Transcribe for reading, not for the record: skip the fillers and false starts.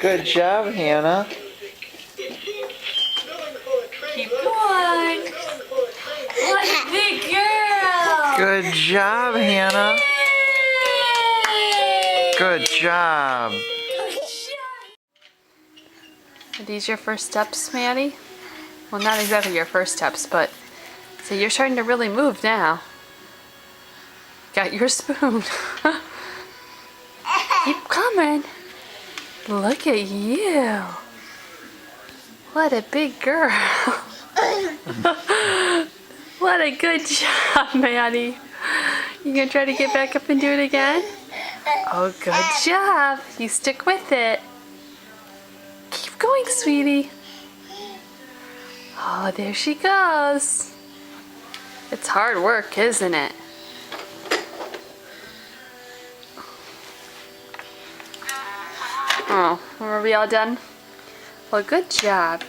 Good job, Hannah. Keep going. What a big girl. Good job, Hannah. Good job. Are these your first steps, Maddie? Well, not exactly your first steps, but so you're starting to really move now. Got your spoon. Keep coming. Look at you. What a big girl. What a good job, Maddie. You gonna try to get back up and do it again? Oh, good job. You stick with it. Keep going, sweetie. Oh, there she goes. It's hard work, isn't it? Oh, are we all done? Well, good job.